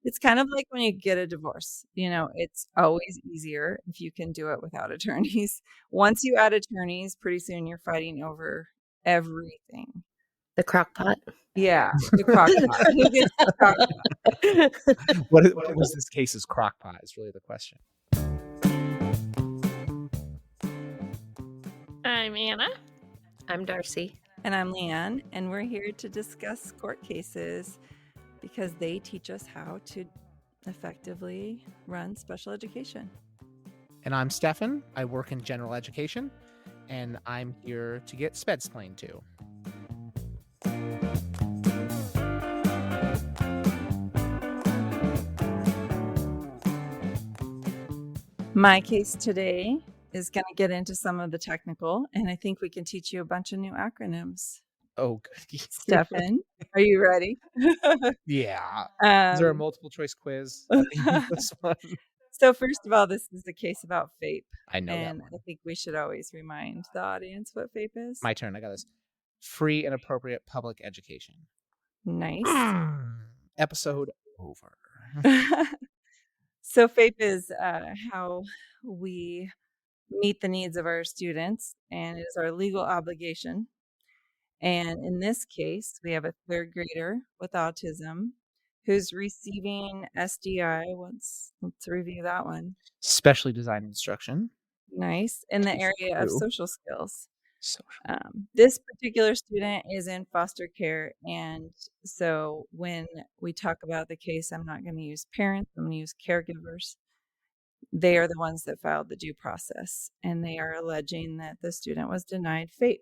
It's kind of like when you get a divorce, it's always easier if you can do it without attorneys. Once you add attorneys, pretty soon you're fighting over everything. The crock pot. Yeah, the crock pot. Who gets the crock pot? What was this case's crock pot is really the question. I'm Anna. I'm Darcy. And I'm Leanne, and we're here to discuss court cases because they teach us how to effectively run special education. And I'm Stefan. I work in general education, and I'm here to get spedsplained too. My case today is going to get into some of the technical, and I think we can teach you a bunch of new acronyms. Oh, goody. Stefan, are you ready? Yeah. Is there a multiple choice quiz at the end of this one? So first of all, this is a case about FAPE. I know and that one. I think we should always remind the audience what FAPE is. My turn. I got this. Free and appropriate public education. Nice. Episode over. So FAPE is how we meet the needs of our students, and it is our legal obligation. And in this case, we have a third grader with autism who's receiving SDI. Let's review that one. Specially designed instruction. Nice. In the area of social skills. Social. This particular student is in foster care, and so when we talk about the case, I'm not going to use parents, I'm going to use caregivers. They are the ones that filed the due process, and they are alleging that the student was denied FAPE.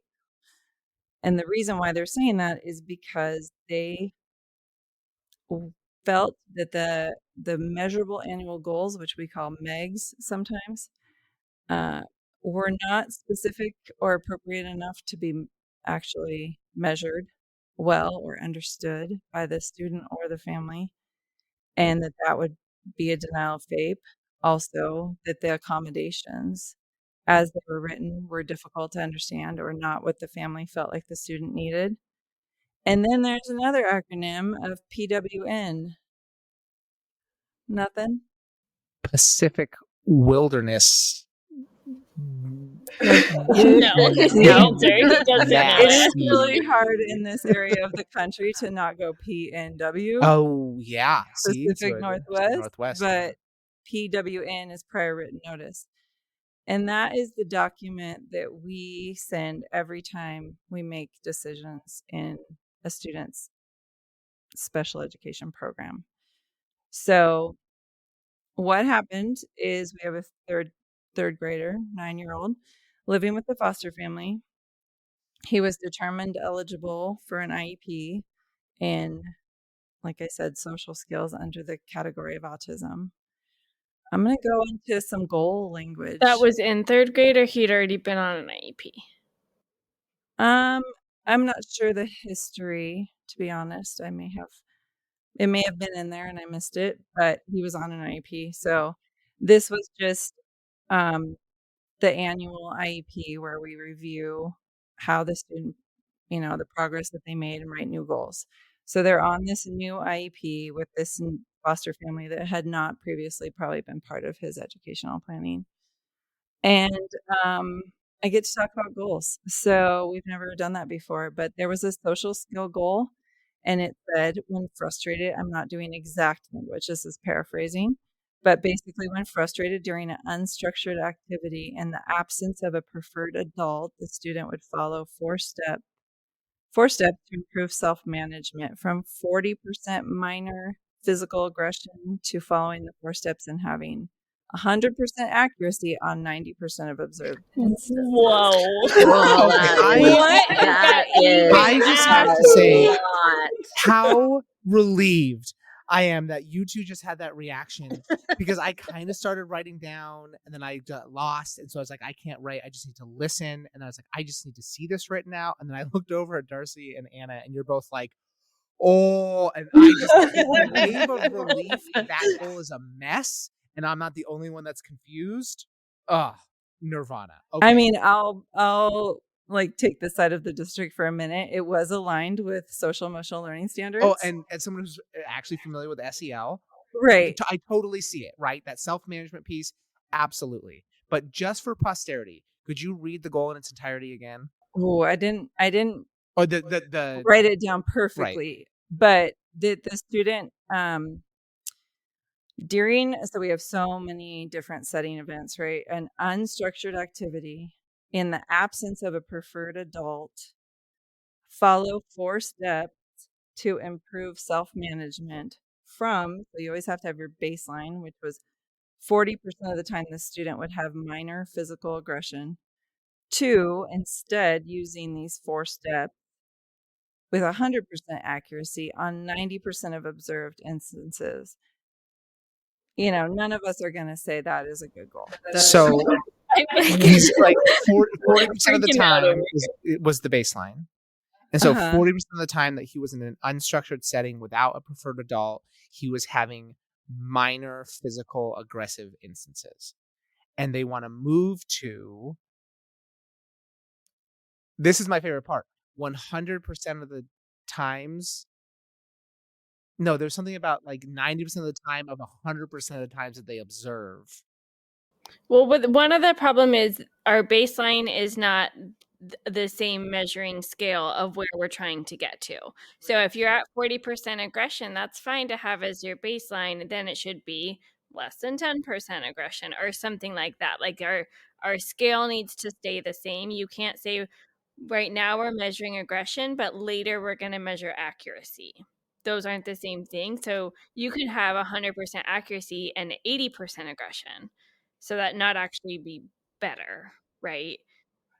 And the reason why they're saying that is because they felt that the measurable annual goals, which we call MEGs sometimes, were not specific or appropriate enough to be actually measured well or understood by the student or the family, and that would be a denial of FAPE. Also, that the accommodations as they were written were difficult to understand or not what the family felt like the student needed. And then there's another acronym of PWN. Nothing? Pacific Wilderness. No, Derek doesn't know It is it. really hard in this area of the country to not go PNW. Oh, yeah. Pacific Northwest. But PWN is prior written notice. And that is the document that we send every time we make decisions in a student's special education program. So what happened is we have a third grader, 9-year-old, living with the foster family. He was determined eligible for an IEP in, like I said, social skills under the category of autism. I'm going to go into some goal language. That was in third grade, or he'd already been on an IEP? I'm not sure the history, to be honest. It may have been in there and I missed it, but he was on an IEP. So this was just the annual IEP where we review how the student, the progress that they made and write new goals. So they're on this new IEP with this foster family that had not previously probably been part of his educational planning. And I get to talk about goals. So we've never done that before, but there was a social skill goal, and it said, when frustrated, I'm not doing exact language, this is paraphrasing, but basically when frustrated during an unstructured activity in the absence of a preferred adult, the student would follow four steps to improve self-management, from 40% minor physical aggression to following the 4 steps and having 100% accuracy on 90% of observed instances. Whoa. I just have to say how relieved I am that you two just had that reaction, because I kind of started writing down and then I got lost. And so I was like, I can't write. I just need to listen. And I was like, I just need to see this written out. And then I looked over at Darcy and Anna, and you're both like, oh, and I just the wave of relief that goal is a mess. And I'm not the only one that's confused. Nirvana. Okay. I mean, I'll take the side of the district for a minute. It was aligned with social emotional learning standards. Oh, and as someone who's actually familiar with SEL, Right. I totally see it, right? That self-management piece, absolutely. But just for posterity, could you read the goal in its entirety again? Oh, I didn't Or the write it down right. perfectly, but the student, so we have so many different setting events, right? An unstructured activity in the absence of a preferred adult, follow 4 steps to improve self-management from, so you always have to have your baseline, which was 40% of the time the student would have minor physical aggression, to instead using these 4 steps with 100% accuracy on 90% of observed instances. You know, none of us are going to say that is a good goal. So he's like 40% of the Freaking out time over it was the baseline. And so Uh-huh. 40% of the time that he was in an unstructured setting without a preferred adult, he was having minor physical aggressive instances. And they want to move to, this is my favorite part, 100% of the times. No, there's something about like 90% of the time of 100% of the times that they observe. Well, one of the problem is our baseline is not the same measuring scale of where we're trying to get to. So if you're at 40% aggression, that's fine to have as your baseline. Then it should be less than 10% aggression or something like that. Like our scale needs to stay the same. You can't say right now we're measuring aggression, but later we're going to measure accuracy. Those aren't the same thing. So you could have 100% accuracy and 80% aggression. So that not actually be better, right?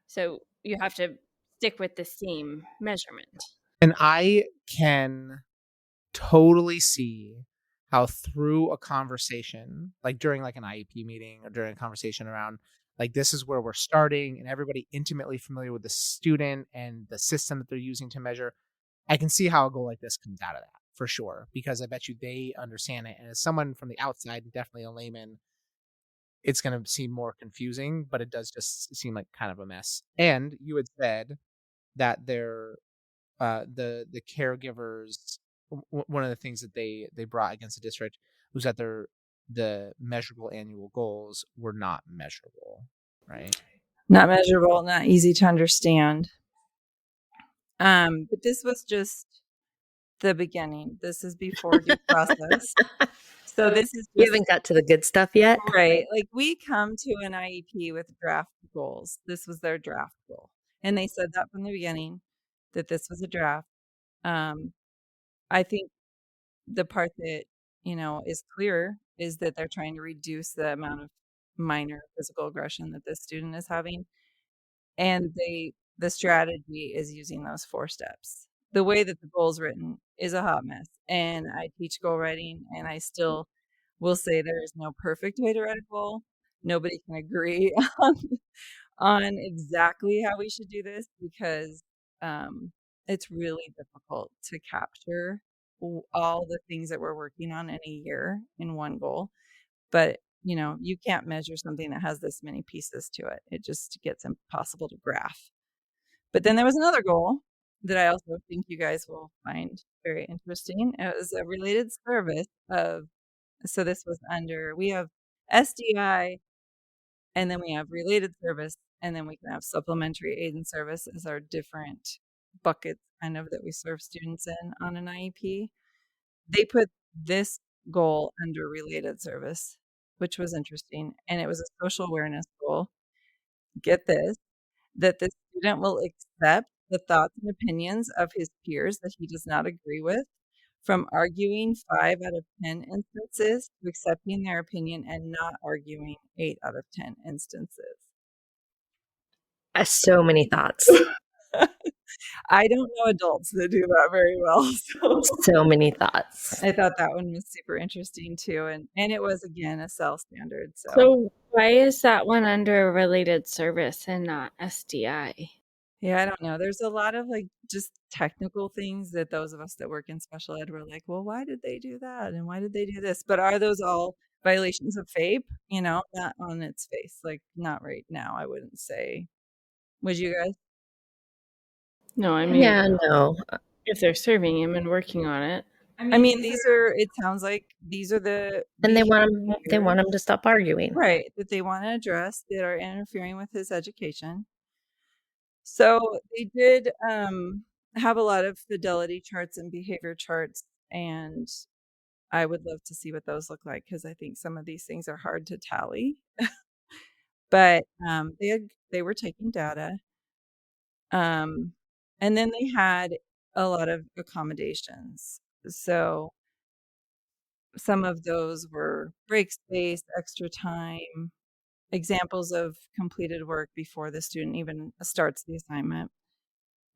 So you have to stick with the same measurement. And I can totally see how through a conversation, like during like an IEP meeting or during a conversation around like this is where we're starting and everybody intimately familiar with the student and the system that they're using to measure, I can see how a goal like this comes out of that for sure, because I bet you they understand it. And as someone from the outside, definitely a layman, it's going to seem more confusing, but it does just seem like kind of a mess. And you had said that they're the caregivers, one of the things that they brought against the district was that the measurable annual goals were not measurable, right? Not measurable, not easy to understand. But this was just the beginning. This is before due process. So this is You just haven't got to the good stuff yet. right. Like we come to an IEP with draft goals. This was their draft goal. And they said that from the beginning that this was a draft. I think the part that, you know, is clear is that they're trying to reduce the amount of minor physical aggression that this student is having. And the strategy is using those 4 steps. The way that the goal is written is a hot mess. And I teach goal writing, and I still will say there is no perfect way to write a goal. Nobody can agree on exactly how we should do this because it's really difficult to capture all the things that we're working on in a year in one goal. But, you know, you can't measure something that has this many pieces to it. It just gets impossible to graph. But then there was another goal that I also think you guys will find very interesting. It was a related service of, so this was under, we have SDI, and then we have related service, and then we can have supplementary aid and service as our different buckets kind of that we serve students in on an IEP. They put this goal under related service, which was interesting. And it was a social awareness goal. Get this, that the student will accept the thoughts and opinions of his peers that he does not agree with, from arguing 5 out of 10 instances to accepting their opinion and not arguing 8 out of 10 instances. So many thoughts. I don't know adults that do that very well. So many thoughts. I thought that one was super interesting too. And it was, again, a cell standard. So why is that one under related service and not SDI? Yeah, I don't know. There's a lot of like just technical things that those of us that work in special ed were like, well, why did they do that? And why did they do this? But are those all violations of FAPE? You know, not on its face. Like, not right now, I wouldn't say. Would you guys? No, I mean, Yeah, no. if they're serving him and working on it. I mean, it sounds like these are the And they want him behaviors, to stop arguing. right, that they want to address that are interfering with his education. So they did have a lot of fidelity charts and behavior charts, and I would love to see what those look like because I think some of these things are hard to tally. But they were taking data, um, and then they had a lot of accommodations. So some of those were break space, extra time, examples of completed work before the student even starts the assignment,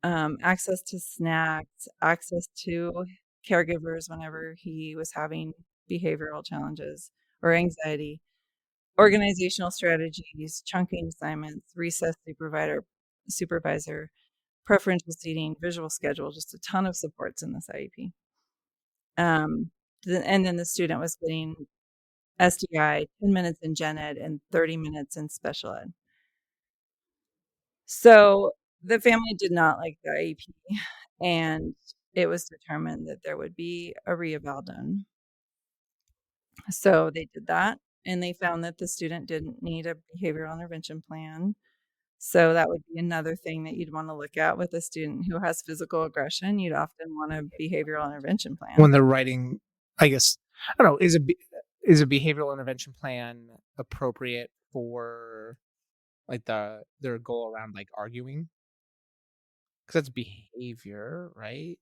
access to snacks, access to caregivers whenever he was having behavioral challenges or anxiety, organizational strategies, chunking assignments, recess supervisor, preferential seating, visual schedule, just a ton of supports in this IEP. And then the student was getting SDI, 10 minutes in gen ed, and 30 minutes in special ed. So the family did not like the IEP, and it was determined that there would be a reeval done. So they did that, and they found that the student didn't need a behavioral intervention plan. So that would be another thing that you'd want to look at with a student who has physical aggression. You'd often want a behavioral intervention plan. When they're writing, I guess, I don't know, is a behavioral intervention plan appropriate for like their goal around like arguing? Because that's behavior, right?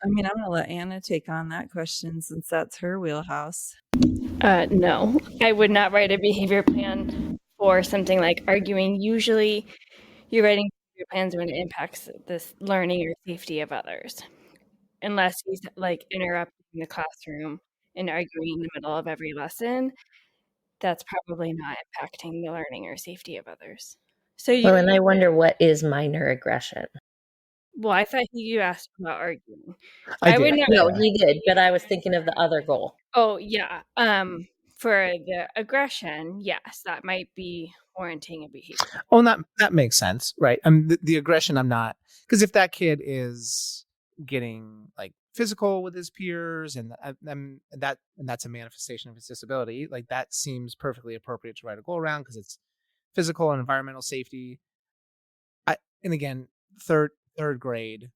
I mean, I'm going to let Anna take on that question since that's her wheelhouse. No, I would not write a behavior plan for something like arguing. Usually, you're writing behavior plans when it impacts this learning or safety of others. Unless he's like interrupting the classroom and arguing in the middle of every lesson, that's probably not impacting the learning or safety of others. So Well, and I wonder what is minor aggression. well, I thought you asked about arguing. I would did. not. No, he did, but I was thinking of the other goal. Oh yeah. For the aggression, yes, that might be warranting a behavior. Oh, that makes sense, right? The aggression. I'm not, because if that kid is getting like physical with his peers, and that's a manifestation of his disability, like that seems perfectly appropriate to write a goal around because it's physical and environmental safety. And again, third grade.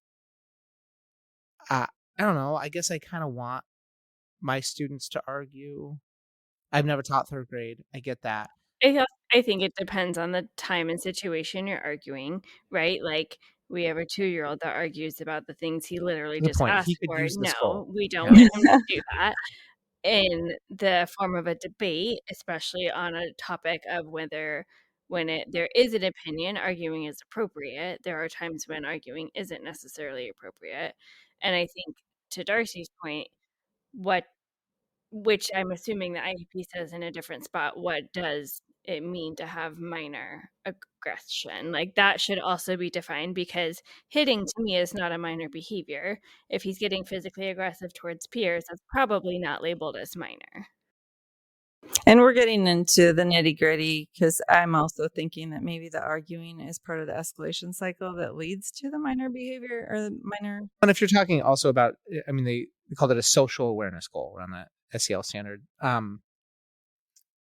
I don't know. I guess I kind of want my students to argue. I've never taught third grade. I get that. I think it depends on the time and situation you're arguing, right? Like we have a 2-year-old that argues about the things he literally Good just point. asked He could for. use this No, goal. we don't Yeah. want him to do that in the form of a debate, especially on a topic of whether there is an opinion, arguing is appropriate. There are times when arguing isn't necessarily appropriate. And I think to Darcy's point, which I'm assuming the IEP says in a different spot, what does it mean to have minor aggression? Like that should also be defined because hitting to me is not a minor behavior. If he's getting physically aggressive towards peers, that's probably not labeled as minor. And we're getting into the nitty gritty because I'm also thinking that maybe the arguing is part of the escalation cycle that leads to the minor behavior or the minor. And if you're talking also about, I mean, they called it a social awareness goal around that SEL standard. I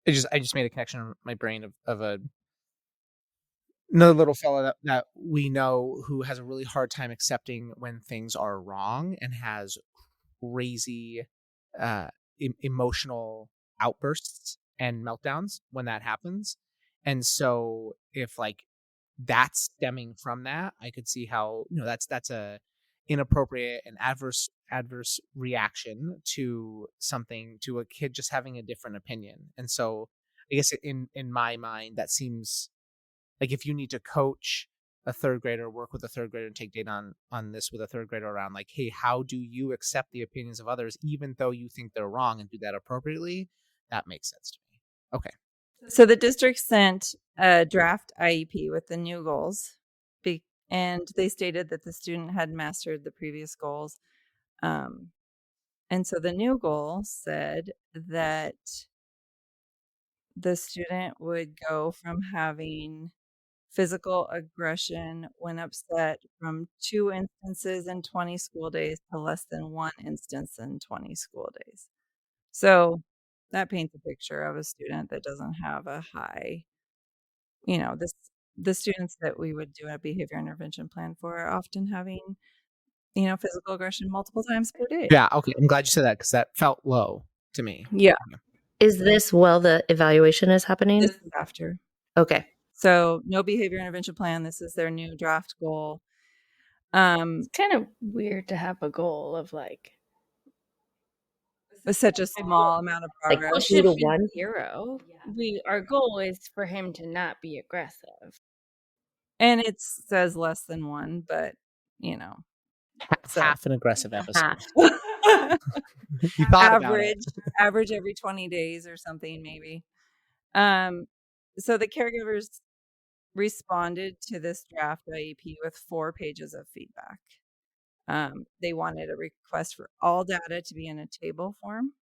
just made a connection in my brain of another little fella that we know who has a really hard time accepting when things are wrong and has crazy emotional outbursts and meltdowns when that happens. And so if like that's stemming from that, I could see how, that's a inappropriate and adverse reaction to something, to a kid just having a different opinion. And so I guess in my mind, that seems like if you need to coach a third grader, work with a third grader, and take data on this with a third grader around like, hey, how do you accept the opinions of others even though you think they're wrong, and do that appropriately? That makes sense to me. Okay. So the district sent a draft IEP with the new goals, and they stated that the student had mastered the previous goals. And so the new goal said that the student would go from having physical aggression when upset from 2 instances in 20 school days to less than 1 instance in 20 school days. So that paints a picture of a student that doesn't have a high, the students that we would do a behavior intervention plan for are often having, physical aggression multiple times per day. Yeah, okay. I'm glad you said that because that felt low to me. Yeah. Is this while the evaluation is happening? This is after. Okay. So no behavior intervention plan. This is their new draft goal. It's kind of weird to have a goal of like With such a small amount of Like progress. push 2 to 1? 0. Our goal is for him to not be aggressive. And it says less than 1, but So- Half an aggressive episode. Half. You thought about it. average every 20 days or something, maybe. So the caregivers responded to this draft IEP with 4 pages of feedback. They wanted a request for all data to be in a table form.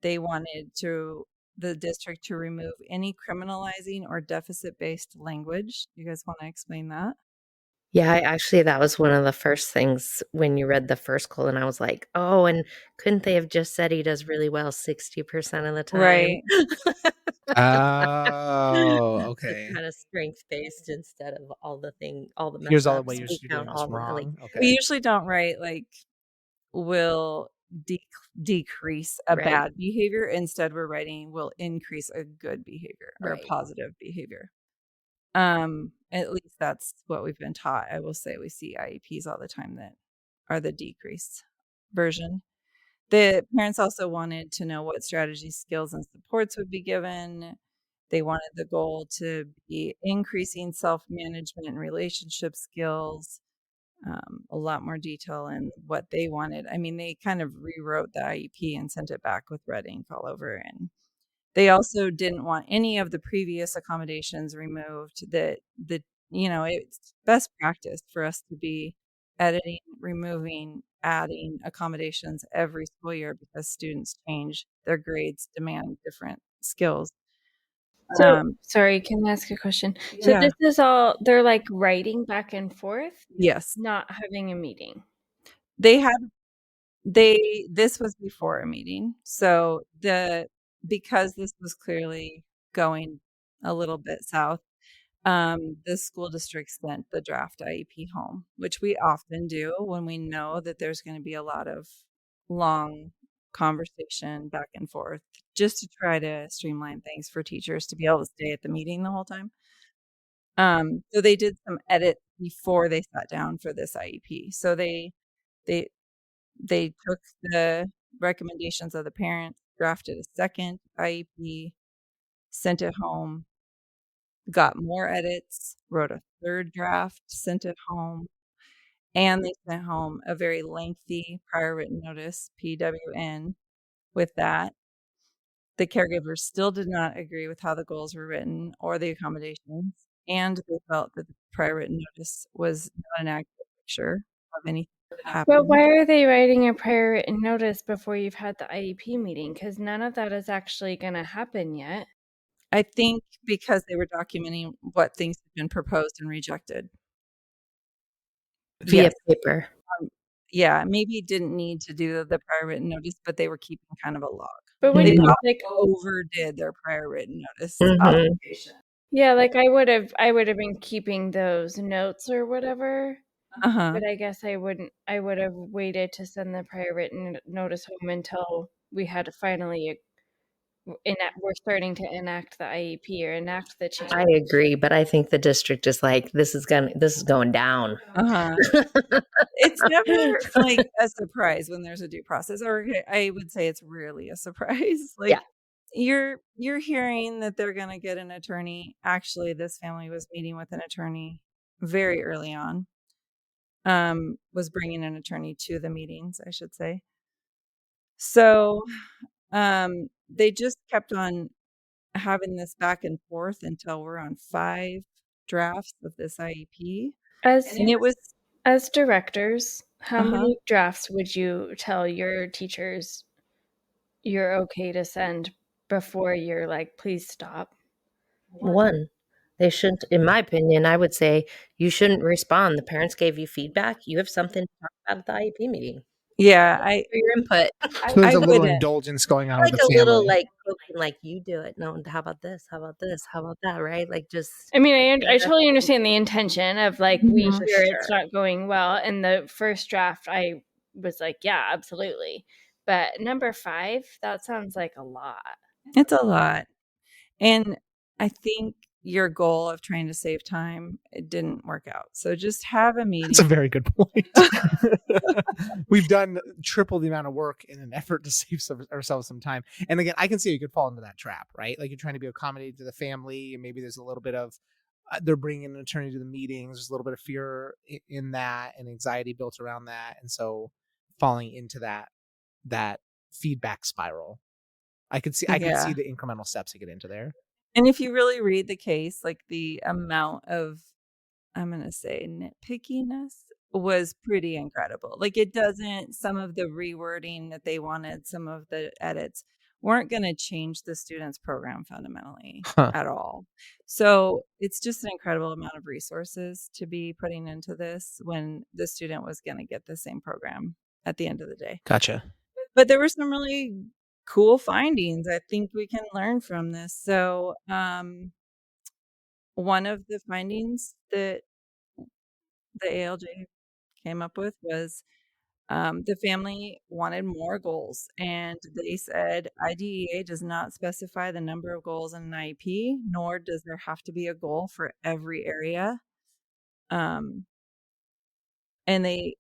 They wanted the district to remove any criminalizing or deficit-based language. You guys want to explain that? Yeah, that was one of the first things when you read the first goal, and I was like, oh, and couldn't they have just said he does really well 60% of the time? Right. Oh, okay. Kind of strength-based instead of all the Here's all the mess-ups. way you're We count doing this all the, like, wrong. We Okay. usually don't write like will decrease a Right. bad behavior. Instead, we're writing will increase a good behavior or a Right. positive behavior. At least that's what we've been taught. I will say we see IEPs all the time that are the decreased version. The parents also wanted to know what strategies, skills, and supports would be given. They wanted the goal to be increasing self-management and relationship skills. A lot more detail in what they wanted. I mean, they kind of rewrote the IEP and sent it back with red ink all over. And they also didn't want any of the previous accommodations removed. It's best practice for us to be editing, removing, adding accommodations every school year because students change, their grades demand different skills. So, sorry, can I ask a question? So Yeah. this is all, they're like writing back and forth, Yes. not having a meeting. This was before a meeting. So because this was clearly going a little bit south, the school district sent the draft IEP home, which we often do when we know that there's going to be a lot of long conversation back and forth, just to try to streamline things for teachers to be able to stay at the meeting the whole time. So they did some edits before they sat down for this IEP. So they took the recommendations of the parents, drafted a second IEP, sent it home, got more edits, wrote a third draft, sent it home, and they sent home a very lengthy prior written notice, PWN, with that. The caregivers still did not agree with how the goals were written or the accommodations, and they felt that the prior written notice was not an accurate picture of anything that happened. But why are they writing a prior written notice before you've had the IEP meeting? Because none of that is actually going to happen yet. I think because they were documenting what things had been proposed and rejected. Via Yes. paper. Yeah, maybe didn't need to do the prior written notice, but they were keeping kind of a log. But when They you probably overdid their prior written notice Mhm. obligation. yeah, like I would have been keeping those notes or whatever. Uh-huh. But I guess I would have waited to send the prior written notice home until we had to finally we're starting to enact the IEP or enact the change. I agree, but I think the district is like, this is going down. Uh-huh. It's never like a surprise when there's a due process, or I would say it's rarely a surprise. Like you're hearing that they're going to get an attorney. Actually, this family was meeting with an attorney very early on. Was bringing an attorney to the meetings, I should say. So, they just kept on having this back and forth until we're on 5 drafts of this IEP. And it was As directors, how Uh-huh. many drafts would you tell your teachers you're okay to send before you're like, please stop? 1. They shouldn't, in my opinion, I would say you shouldn't respond. The parents gave you feedback. You have something to talk about at the IEP meeting Yeah, for your input. So there's I a little wouldn't. indulgence going on Like with the a little family. like poking, like you do it. No, how about this? How about this? How about that? Right? Like just I mean, I that's totally understand the intention of like we Mhm. for hear it's sure. not going well. In the first draft, I was like, yeah, absolutely. But number 5, that sounds like a lot. It's a lot. And I think your goal of trying to save time, it didn't work out. So just have a That's a meeting. very good point. We've done triple the amount of work in an effort to save ourselves some time. And again, I can see you could fall into that trap, right? Like you're trying to be accommodating to the family, and maybe there's a little bit of they're bringing an attorney to the meetings. There's a little bit of fear in that and anxiety built around that, and so falling into that feedback spiral. I can see Yeah. the incremental steps to get into there. And if you really read the case, like the amount of, I'm going to say, nitpickiness was pretty incredible. Like it doesn't, some of the rewording that they wanted, some of the edits weren't going to change the student's program fundamentally Huh. at all. So it's just an incredible amount of resources to be putting into this when the student was going to get the same program at the end of the day. Gotcha. But there were some really cool findings I think we can learn from this. So, one of the findings that the ALJ came up with was the family wanted more goals. And they said IDEA does not specify the number of goals in an IEP, nor does there have to be a goal for every area. Um, and they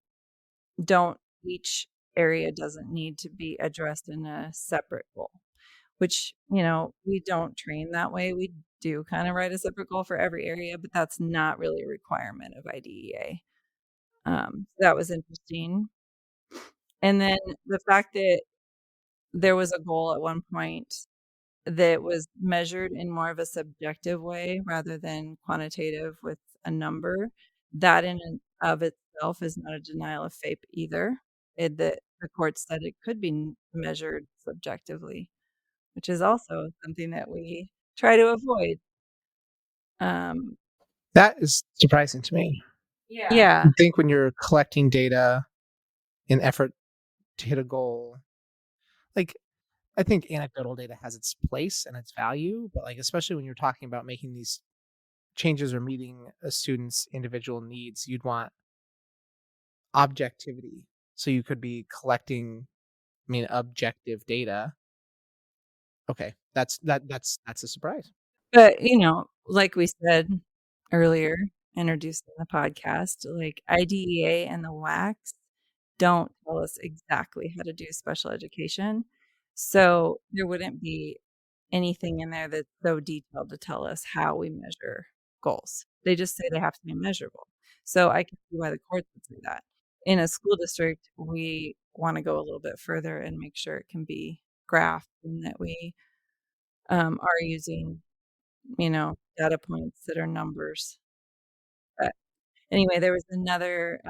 don't, each area doesn't need to be addressed in a separate goal, which, we don't train that way. We do kind of write a separate goal for every area, but that's not really a requirement of IDEA. That was interesting. And then the fact that there was a goal at one point that was measured in more of a subjective way rather than quantitative with a number, that in and of itself is not a denial of FAPE either. The court said it could be measured subjectively, which is also something that we try to avoid. Um, That is surprising to me. yeah. I think when you're collecting data in effort to hit a goal, like I think anecdotal data has its place and its value, but like especially when you're talking about making these changes or meeting a student's individual needs, you'd want objectivity. So you could be collecting, objective data. Okay, that's a surprise. But, like we said earlier, introduced in the podcast, like IDEA and the WACs don't tell us exactly how to do special education. So there wouldn't be anything in there that's so detailed to tell us how we measure goals. They just say they have to be measurable. So I can see why the courts would say that. In a school district, we want to go a little bit further and make sure it can be graphed and that we are using data points that are numbers. But anyway, there was another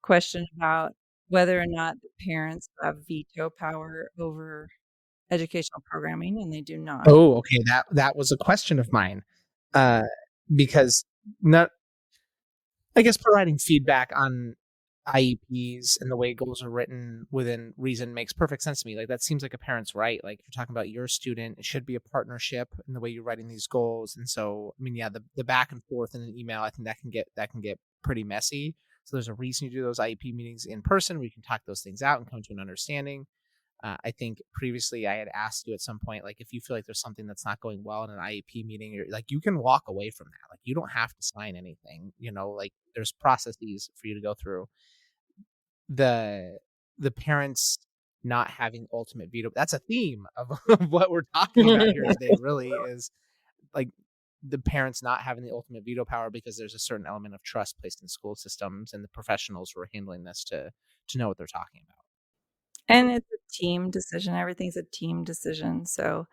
question about whether or not the parents have veto power over educational programming, and they do not. Oh, okay. That was a question of mine, uh, because not I guess providing feedback on IEPs and the way goals are written within reason makes perfect sense to me. Like that seems like a parent's right. Like if you're talking about your student, it should be a partnership in the way you're writing these goals. And so, yeah, the back and forth in an email, I think that can get pretty messy. So there's a reason you do those IEP meetings in person where you can talk those things out and come to an understanding. I think previously I had asked you at some point, like if you feel like there's something that's not going well in an IEP meeting, you're like you can walk away from that. Like you don't have to sign anything. Like there's processes for you to go through. The parents not having ultimate veto. That's a theme of, of what we're talking about here today. Really is like the parents not having the ultimate veto power because there's a certain element of trust placed in school systems and the professionals who are handling this to know what they're talking about. And it's a team decision. Everything's a team decision. So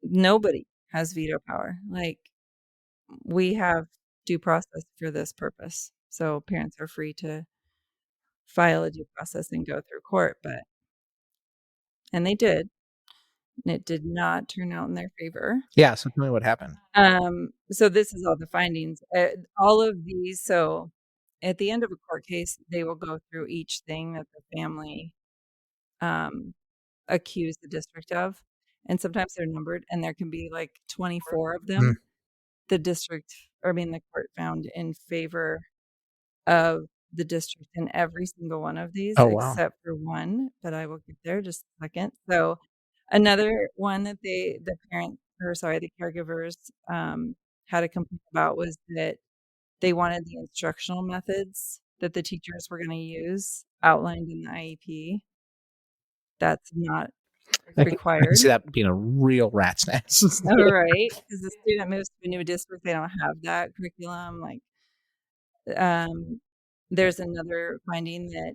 nobody has veto power. Like we have due process for this purpose. So parents are free to file a due process and go through court, and they did. and it did not turn out in their favor. Yeah, so tell me what happened. So this is all the findings. All of these, so at the end of a court case, they will go through each thing that the family accused the district of, and sometimes they're numbered, and there can be like 24 of them. The court found in favor of the district in every single one of these, Oh, wow. except for one, but I will get there just a second. So another one that the caregivers had a complaint about was that they wanted the instructional methods that the teachers were going to use outlined in the IEP. That's not I required. can see that being a real rat's nest. All right, because the student moves to a new district, they don't have that curriculum. Like, there's another finding that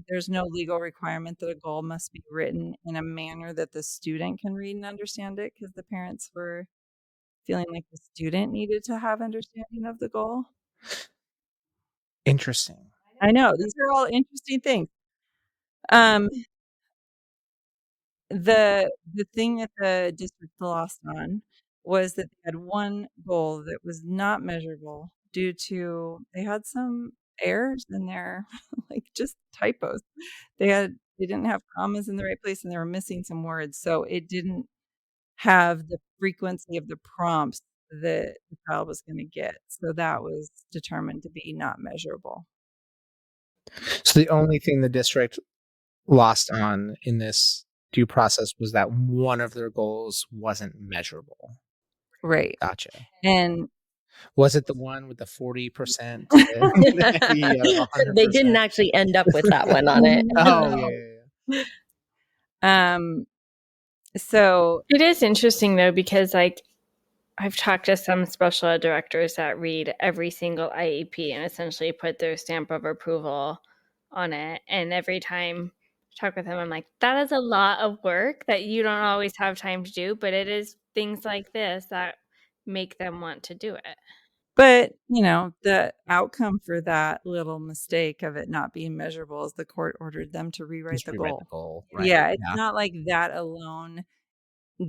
there's no legal requirement that a goal must be written in a manner that the student can read and understand it, because the parents were feeling like the student needed to have understanding of the goal. Interesting. I know, these are all interesting things. The thing that the district lost on was that they had one goal that was not measurable due to they had some errors in there, like just typos. They didn't have commas in the right place, and they were missing some words, so it didn't have the frequency of the prompts that the child was gonna get. So that was determined to be not measurable. So the only thing the district lost on in this due process was that one of their goals wasn't measurable. Right. Gotcha. And was it the one with the 40%? They didn't actually end up with that one on it. Oh, yeah. So it is interesting though, because like I've talked to some special ed directors that read every single IEP and essentially put their stamp of approval on it. And every time I talk with them, I'm like, that is a lot of work that you don't always have time to do, but it is things like this that make them want to do it. But, the outcome for that little mistake of it not being measurable is the court ordered them to rewrite the goal. Right. Yeah, it's not like that alone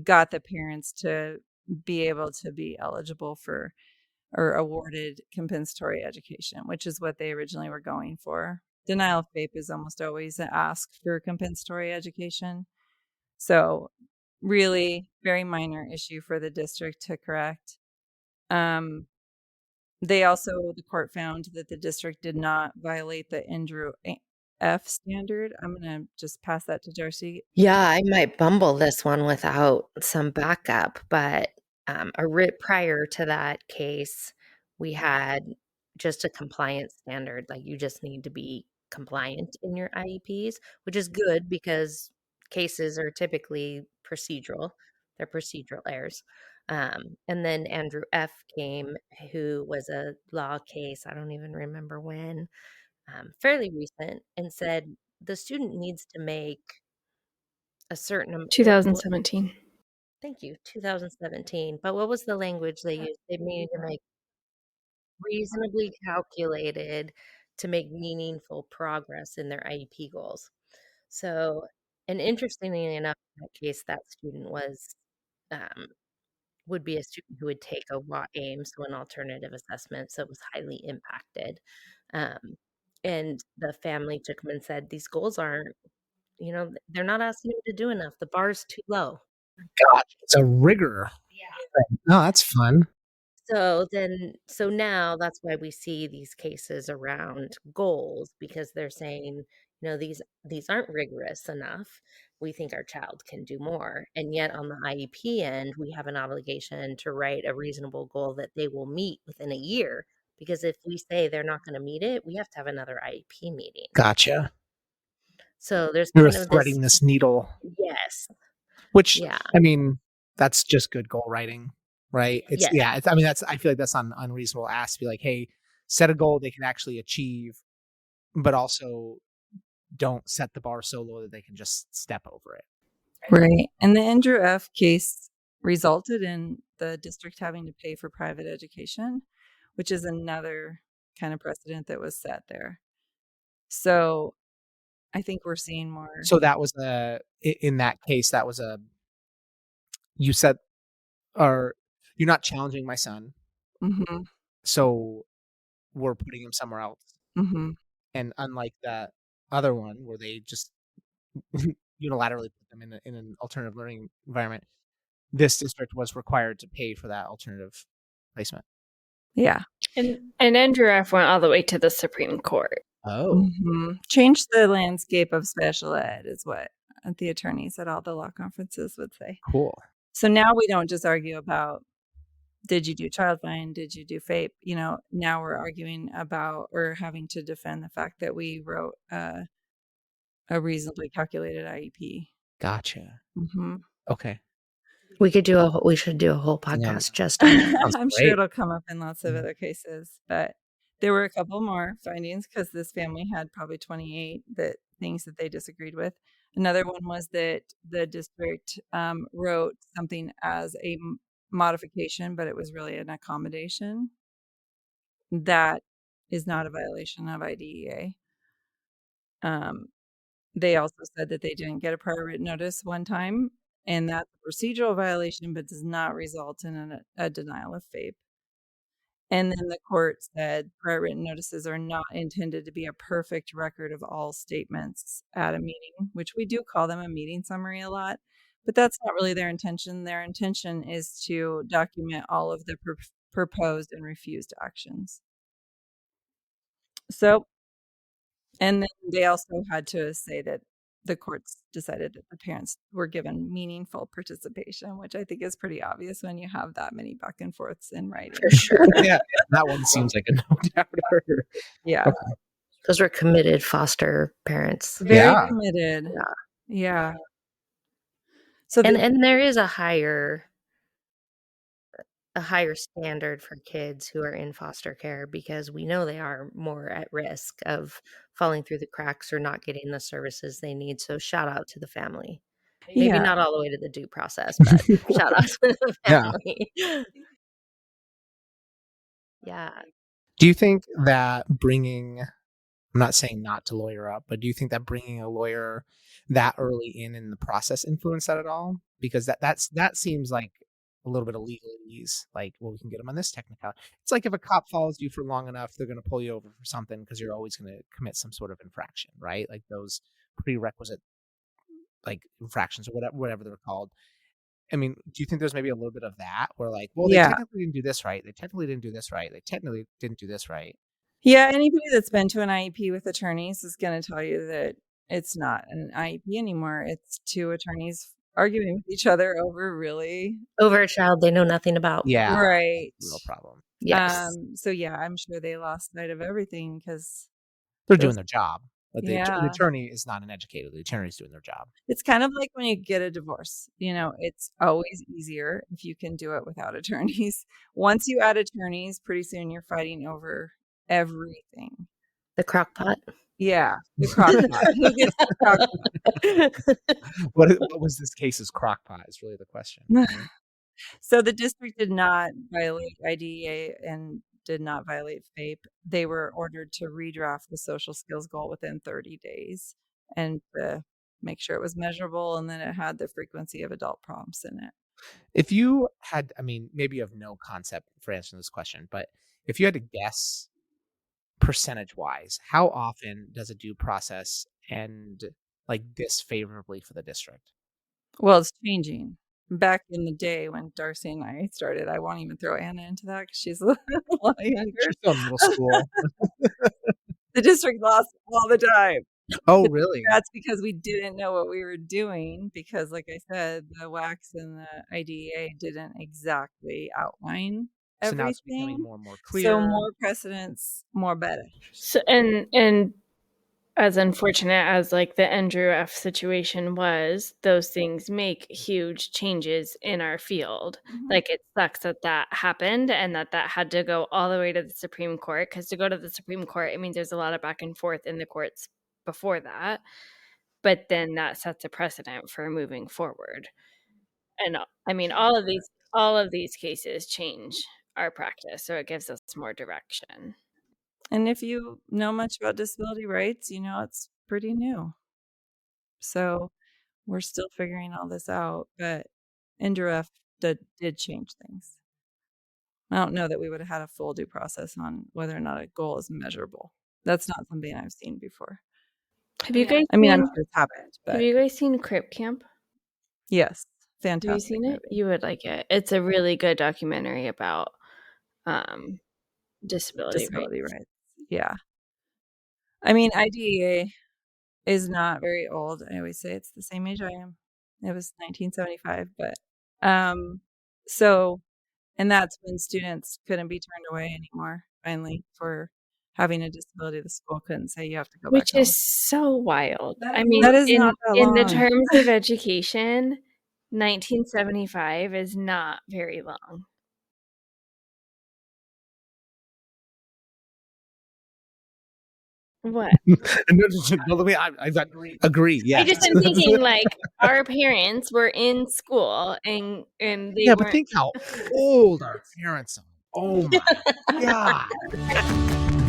got the parents to be able to be eligible for or awarded compensatory education, which is what they originally were going for. Denial of FAPE is almost always asked for compensatory education. So really very minor issue for the district to correct. The court found that the district did not violate the Andrew F standard. I'm going to just pass that to Darcy. Yeah, I might bumble this one without some backup, but prior to that case, we had just a compliance standard. Like you just need to be compliant in your IEPs, which is good because cases are typically procedural. They're procedural errors. And then Andrew F. came, who was a law case, I don't even remember when, fairly recent, and said the student needs to make a certain 2017. Thank you, 2017. But what was the language they used? They needed to make reasonably calculated to make meaningful progress in their IEP goals. So, and interestingly enough, in that case, that student would be a student who would take a WAAIM, so an alternative assessment, so it was highly impacted. And the family took him and said, these goals aren't, they're not asking you to do enough. The bar's too low. Gosh, it's a rigor. Yeah. No, that's fun. So now that's why we see these cases around goals, because they're saying, these aren't rigorous enough. We think our child can do more. And yet on the IEP end, we have an obligation to write a reasonable goal that they will meet within a year. Because if we say they're not going to meet it, we have to have another IEP meeting. Gotcha. So there's You're kind of threading this needle. Yes. Which, yeah. I mean, that's just good goal writing, right? I feel like that's not an unreasonable ask to be like, hey, set a goal they can actually achieve, but also don't set the bar so low that they can just step over it. Right. And the Andrew F case resulted in the district having to pay for private education, which is another kind of precedent that was set there. So I think we're seeing more. So that was in that case, that was you said, or you're not challenging my son, Mhm, so we're putting him somewhere else. mhm. And unlike that other one where they just unilaterally put them in an alternative learning environment, this district was required to pay for that alternative placement. Yeah. And Andrew F. went all the way to the Supreme Court. Oh, Mhm. Change the landscape of special ed is what the attorneys at all the law conferences would say. cool. So now we don't just argue about, did you do child find? Did you do FAPE? Now we're arguing about or having to defend the fact that we wrote a reasonably calculated IEP. Gotcha. Mhm. Okay. We should do a whole Yeah. podcast just on that. Sounds I'm sure great. it'll come up in lots of Mhm. other cases, but there were a couple more findings because this family had probably 28 things that they disagreed with. Another one was that the district wrote something as a modification, but it was really an accommodation. That is not a violation of IDEA. Um, they also said that they didn't get a prior written notice one time, and that's a procedural violation, but does not result in a denial of FAPE. And then the court said prior written notices are not intended to be a perfect record of all statements at a meeting, which we do call them a meeting summary a lot, but that's not really their intention. Their intention is to document all of the proposed and refused actions. So, and then they also had to say that the courts decided that the parents were given meaningful participation, which I think is pretty obvious when you have that many back and forths in writing. For sure. Yeah, that one seems like a no doubter. Yeah. Okay. Those were committed foster parents. Very Yeah. committed. Yeah. Yeah. So And there is a higher standard for kids who are in foster care because we know they are more at risk of falling through the cracks or not getting the services they need. So shout out to the family. Maybe yeah. not all the way to the due process, but shout out to the Yeah. family. Yeah. Do you think that bringing, I'm not saying not to lawyer up, but do you think that bringing a lawyer that early in the process influenced that at all? Because that seems like a little bit of legalese. Like, well, we can get them on this technicality. It's like if a cop follows you for long enough, they're going to pull you over for something because you're always going to commit some sort of infraction, right? Like those prerequisite like infractions or whatever they're called. I mean, do you think there's maybe a little bit of that where like, well, they Yeah. technically didn't do this right. They technically didn't do this right. They technically didn't do this right. Yeah. Anybody that's been to an IEP with attorneys is going to tell you that it's not an IEP anymore. It's two attorneys arguing with each other over Over a child they know nothing about. Yeah. right. Real problem. Yes. So yeah, I'm sure they lost sight of everything because They're doing their job, but the yeah. attorney is not an educator. The attorney is doing their job. It's kind of like when you get a divorce, it's always easier if you can do it without attorneys. Once you add attorneys, pretty soon you're fighting over everything. The crock pot. Yeah, the crock pot. Who gets the crock pot? What was this case's crock pot is really the question. Right? So the district did not violate IDEA and did not violate FAPE. They were ordered to redraft the social skills goal within 30 days and to make sure it was measurable and then it had the frequency of adult prompts in it. If you had, I mean, maybe you have no concept for answering this question, but if you had to guess percentage wise, how often does a due process end like disfavorably for the district? Well, it's changing. Back in the day when Darcy and I started, I won't even throw Anna into that because she's a lot younger. She's still in middle school. The district lost all the time. Oh, really? That's because we didn't know what we were doing because, like I said, the WACs and the IDEA didn't exactly outline So now it's becoming everything. more and more clear. So more precedents, more better. So and as unfortunate as like the Andrew F situation was, those things make huge changes in our field. Like it sucks that happened and that had to go all the way to the Supreme Court, because to go to the Supreme Court, it means there's a lot of back and forth in the courts before that. But then that sets a precedent for moving forward. And I mean, all of these cases change our practice, so it gives us more direction. And if you know much about disability rights, it's pretty new. So we're still figuring all this out, but indirect that did change things. I don't know that we would have had a full due process on whether or not a goal is measurable. That's not something I've seen before. Have you guys I mean, I'm seen sure it's happened, Have but you guys seen Crip Camp? yes, Have you fantastic seen it? movie. You would like it. It's a really good documentary about disability rights. Rights. Yeah. I mean, IDEA is not very old. I always say it's the same age I am. It was 1975, but so and that's when students couldn't be turned away anymore, finally, for having a disability. The school couldn't say you have to go back Which home. is so wild. I mean, That is not that in the long. terms of education, 1975 is not very long. What? I agree. Yes. I just am thinking like our parents were in school and they Yeah, but weren't. think how old our parents are. Oh my god.